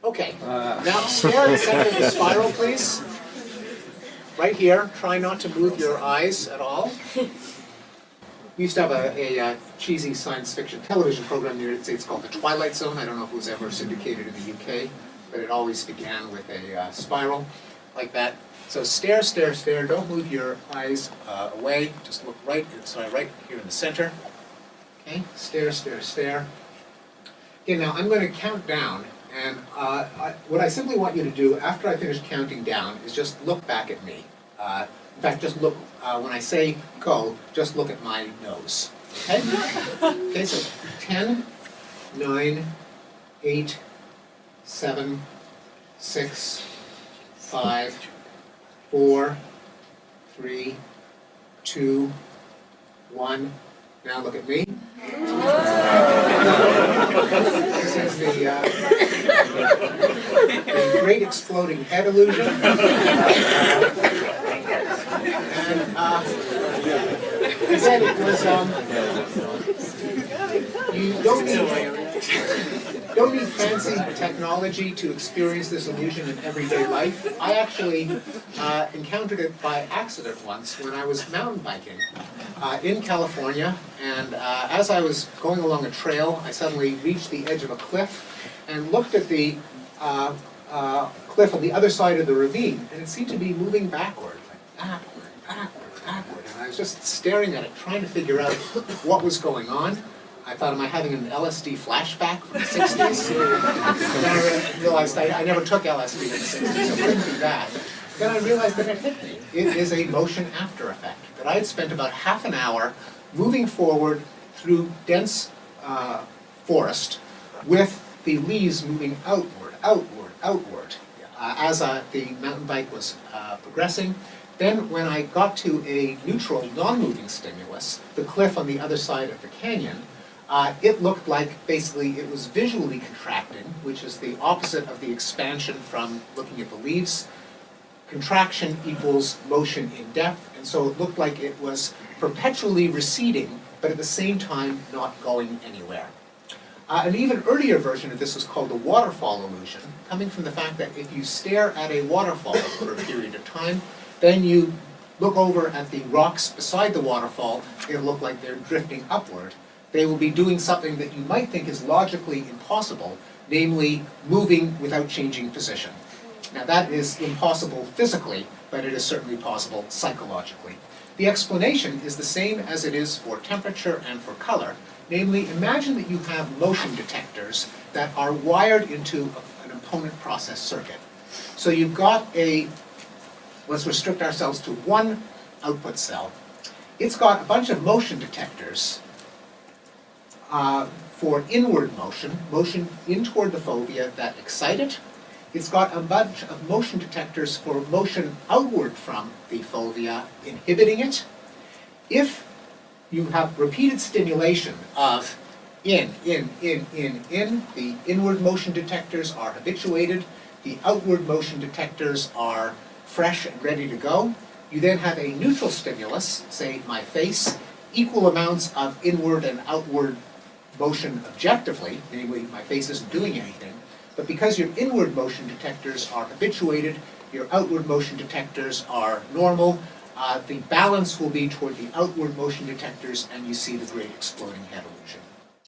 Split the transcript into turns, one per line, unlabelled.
Okay, now stare at the center of the spiral, please. Right here. Try not to move your eyes at all. We used to have a cheesy science fiction television program in the United States called The Twilight Zone. I don't know if it was ever syndicated in the UK, but it always began with a spiral like that. So stare, stare, stare. Don't move your eyes away. Just look right here in the center. Okay, stare, stare, stare. Okay, now I'm going to count down, and what I simply want you to do after I finish counting down is just look back at me. In fact, just look, when I say go, just look at my nose. Okay? Okay, so 10, 9, 8, 7, 6, 5, 4, 3, 2, 1. Now look at me. This is the great exploding head illusion. And I said it was, you don't need fancy technology to experience this illusion in everyday life. I actually encountered it by accident once when I was mountain biking in California, and as I was going along a trail, I suddenly reached the edge of a cliff and looked at the cliff on the other side of the ravine, and it seemed to be moving backward, backward, and I was just staring at it, trying to figure out what was going on. I thought, am I having an LSD flashback from the 60s? Then I realized I never took LSD in the 60s, so it couldn't be that. Then I realized that it hit me. It is a motion after effect. That I had spent about half an hour moving forward through dense forest with the leaves moving outward, as the mountain bike was progressing. Then when I got to a neutral, non-moving stimulus, the cliff on the other side of the canyon, it looked like basically it was visually contracting, which is the opposite of the expansion from looking at the leaves. Contraction equals motion in depth, and so it looked like it was perpetually receding, but at the same time not going anywhere. An even earlier version of this was called the waterfall illusion, coming from the fact that if you stare at a waterfall for a period of time, then you look over at the rocks beside the waterfall, it'll look like they're drifting upward. They will be doing something that you might think is logically impossible, namely moving without changing position. Now that is impossible physically, but it is certainly possible psychologically. The explanation is the same as it is for temperature and for color. Namely, imagine that you have motion detectors that are wired into an opponent process circuit. So you've got let's restrict ourselves to one output cell. It's got a bunch of motion detectors for inward motion in toward the fovea that excite it. It's got a bunch of motion detectors for motion outward from the fovea, inhibiting it. If you have repeated stimulation of in, the inward motion detectors are habituated, the outward motion detectors are fresh and ready to go. You then have a neutral stimulus, say my face, equal amounts of inward and outward motion objectively, namely my face isn't doing anything, but because your inward motion detectors are habituated, your outward motion detectors are normal, the balance will be toward the outward motion detectors, and you see the great exploding head illusion.